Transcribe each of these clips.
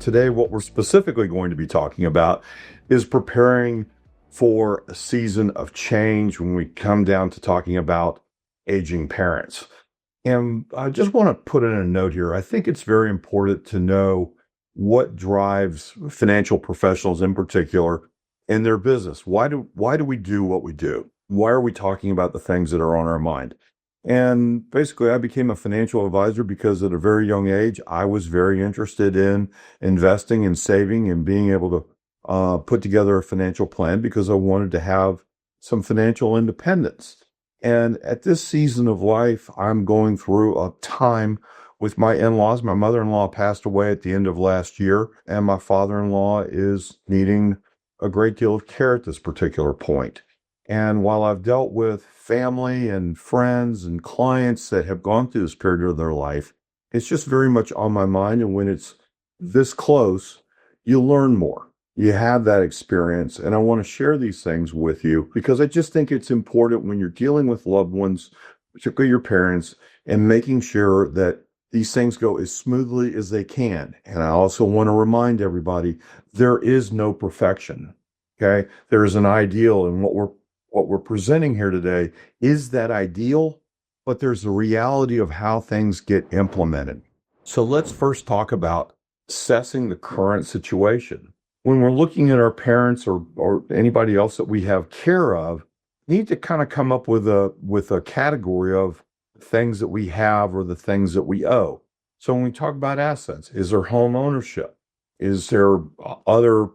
Today, what we're specifically going to be talking about is preparing for a season of change when we come down to talking about aging parents. And I just want to put in a note here. I think it's very important to know what drives financial professionals in particular in their business. Why do we do what we do? Why are we talking about the things that are on our mind? And basically, I became a financial advisor because at a very young age, I was very interested in investing and saving and being able to put together a financial plan because I wanted to have some financial independence. And at this season of life, I'm going through a time with my in-laws. My mother-in-law passed away at the end of last year, and my father-in-law is needing a great deal of care at this particular point. And while I've dealt with family and friends and clients that have gone through this period of their life, it's just very much on my mind. And when it's this close, you learn more. You have that experience. And I want to share these things with you because I just think it's important when you're dealing with loved ones, particularly your parents, and making sure that these things go as smoothly as they can. And I also want to remind everybody, there is no perfection. Okay. There is an ideal, and what we're presenting here today is that ideal, but there's the reality of how things get implemented. So let's first talk about assessing the current situation. When we're looking at our parents or anybody else that we have care of, we need to kind of come up with a category of things that we have or the things that we owe. So when we talk about assets, is there home ownership? Is there other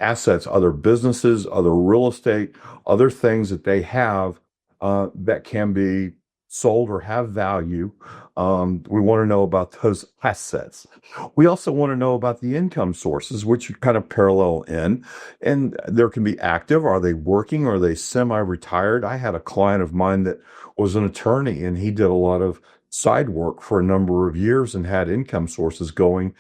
assets, other businesses, other real estate, other things that they have that can be sold or have value? We want to know about those assets. We also want to know about the income sources, which kind of parallel in. And there can be active. Are they working? Are they semi-retired? I had a client of mine that was an attorney, and he did a lot of side work for a number of years and had income sources going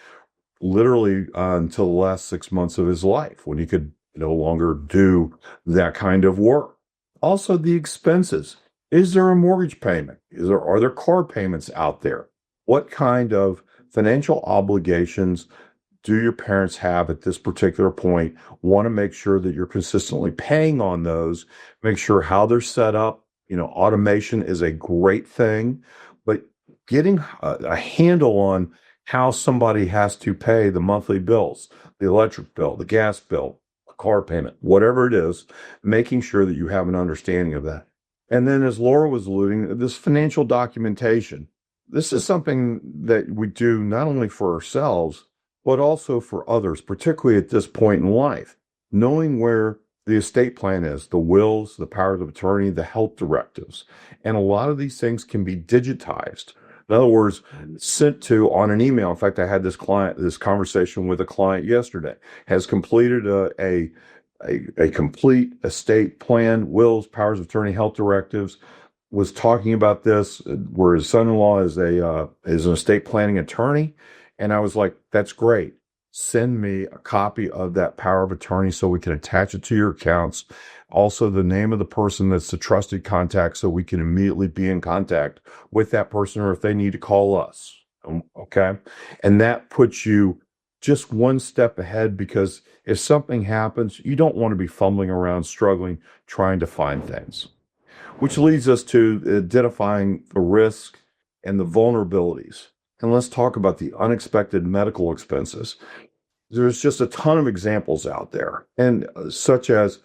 literally until the last 6 months of his life when he could no longer do that kind of work. Also, the expenses. Is there a mortgage payment? Are there car payments out there? What kind of financial obligations do your parents have at this particular point? Want to make sure that you're consistently paying on those. Make sure how they're set up. Automation is a great thing, but getting a handle on how somebody has to pay the monthly bills, the electric bill, the gas bill, a car payment, whatever it is, making sure that you have an understanding of that. And then, as Laura was alluding, this financial documentation. This is something that we do not only for ourselves, but also for others, particularly at this point in life. Knowing where the estate plan is, the wills, the powers of attorney, the health directives. And a lot of these things can be digitized. In other words, sent to on an email. In fact, I had this conversation with a client yesterday, has completed a complete estate plan, wills, powers of attorney, health directives, was talking about this where his son-in-law is an estate planning attorney. And I was like, that's great. Send me a copy of that power of attorney so we can attach it to your accounts. Also, the name of the person that's the trusted contact so we can immediately be in contact with that person, or if they need to call us. Okay. And that puts you just one step ahead, because if something happens, you don't want to be fumbling around, struggling, trying to find things. Which leads us to identifying the risk and the vulnerabilities. And let's talk about the unexpected medical expenses. There's just a ton of examples out there, and such as,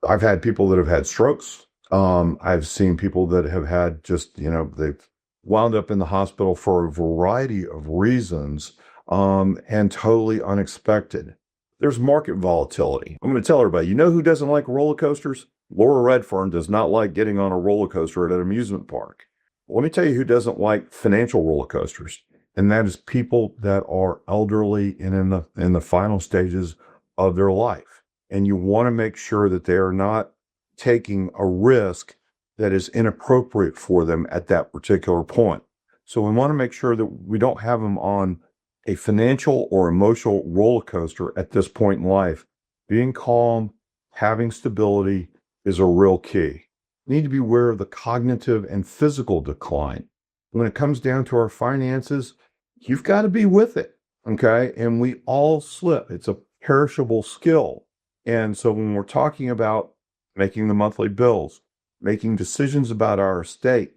I've had people that have had strokes. I've seen people that have had they've wound up in the hospital for a variety of reasons, and totally unexpected. There's market volatility. I'm going to tell everybody, who doesn't like roller coasters? Laura Redfern does not like getting on a roller coaster at an amusement park. Let me tell you who doesn't like financial roller coasters, and that is people that are elderly and in the final stages of their life. And you want to make sure that they are not taking a risk that is inappropriate for them at that particular point. So we want to make sure that we don't have them on a financial or emotional roller coaster at this point in life. Being calm, having stability is a real key. We need to be aware of the cognitive and physical decline. When it comes down to our finances, you've got to be with it. Okay. And we all slip. It's a perishable skill. And so when we're talking about making the monthly bills, making decisions about our estate,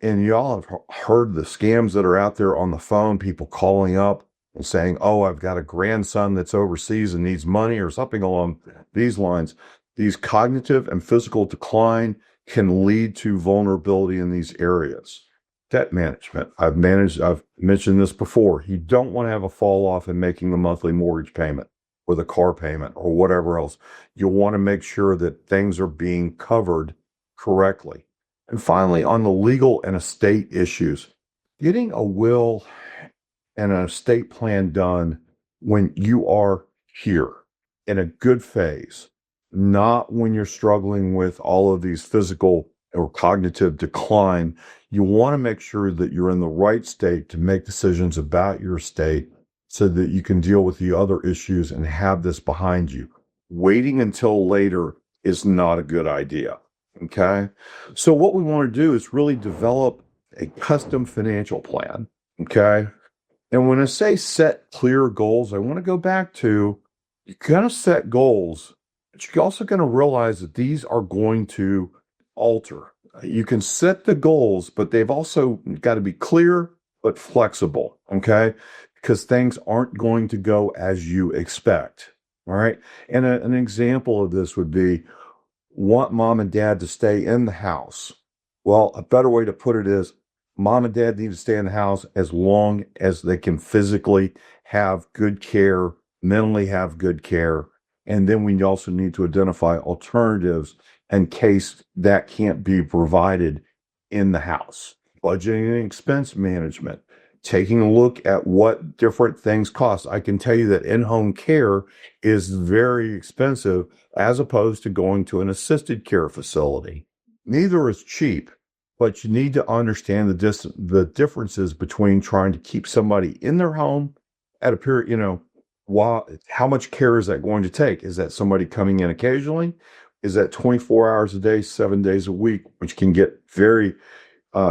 and y'all have heard the scams that are out there on the phone, people calling up and saying, oh, I've got a grandson that's overseas and needs money or something along these lines. These cognitive and physical decline can lead to vulnerability in these areas. Debt management. I've mentioned this before. You don't want to have a fall off in making the monthly mortgage payment or the car payment or whatever else. You want to make sure that things are being covered correctly. And finally, on the legal and estate issues, getting a will and an estate plan done when you are here in a good phase, not when you're struggling with all of these physical or cognitive decline. You want to make sure that you're in the right state to make decisions about your estate so that you can deal with the other issues and have this behind you. Waiting until later is not a good idea. Okay. So what we want to do is really develop a custom financial plan. Okay. And when I say set clear goals, I want to go back to you're going to set goals, but you're also going to realize that these are going to alter. You can set the goals, but they've also got to be clear but flexible. Okay. Because things aren't going to go as you expect. All right. And an example of this would be want mom and dad to stay in the house. Well, a better way to put it is mom and dad need to stay in the house as long as they can physically have good care, mentally have good care. And then we also need to identify alternatives in case that can't be provided in the house. Budgeting and expense management, taking a look at what different things cost. I can tell you that in-home care is very expensive as opposed to going to an assisted care facility. Neither is cheap, but you need to understand the differences between trying to keep somebody in their home at a period, how much care is that going to take? Is that somebody coming in occasionally? Is that 24 hours a day, 7 days a week, which can get very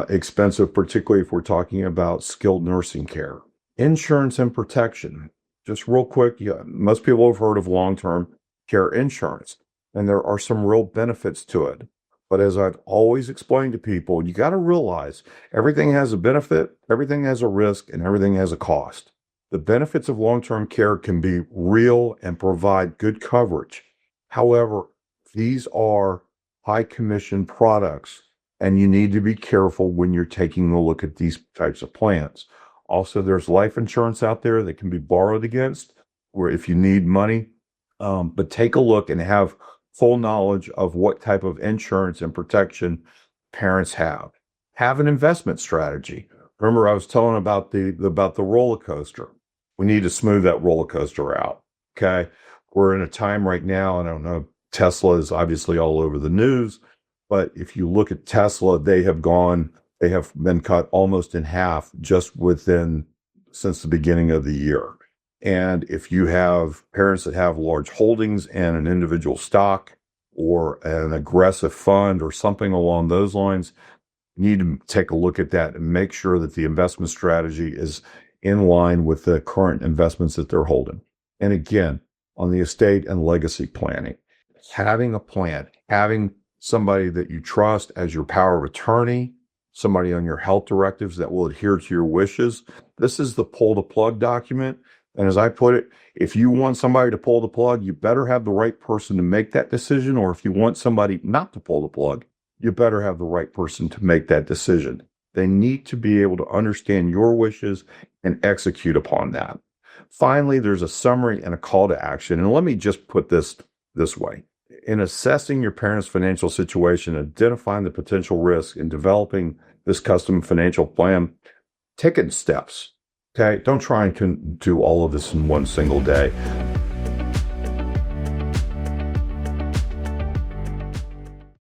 expensive, particularly if we're talking about skilled nursing care. Insurance and protection. Just real quick, most people have heard of long-term care insurance, and there are some real benefits to it. But as I've always explained to people, you got to realize everything has a benefit, everything has a risk, and everything has a cost. The benefits of long-term care can be real and provide good coverage. However, these are high commission products, and you need to be careful when you're taking a look at these types of plans. Also, there's life insurance out there that can be borrowed against, where if you need money, but take a look and have full knowledge of what type of insurance and protection parents have. Have an investment strategy. Remember, I was telling about the roller coaster. We need to smooth that roller coaster out. Okay, we're in a time right now, and I don't know, Tesla is obviously all over the news. But if you look at Tesla, they have been cut almost in half just since the beginning of the year. And if you have parents that have large holdings in an individual stock or an aggressive fund or something along those lines, you need to take a look at that and make sure that the investment strategy is in line with the current investments that they're holding. And again, on the estate and legacy planning, having a plan, having somebody that you trust as your power of attorney, somebody on your health directives that will adhere to your wishes. This is the pull the plug document. And as I put it, if you want somebody to pull the plug, you better have the right person to make that decision. Or if you want somebody not to pull the plug, you better have the right person to make that decision. They need to be able to understand your wishes and execute upon that. Finally, there's a summary and a call to action. And let me just put this way. In assessing your parents' financial situation, identifying the potential risk, and developing this custom financial plan, take it in steps. Okay, don't try and do all of this in one single day.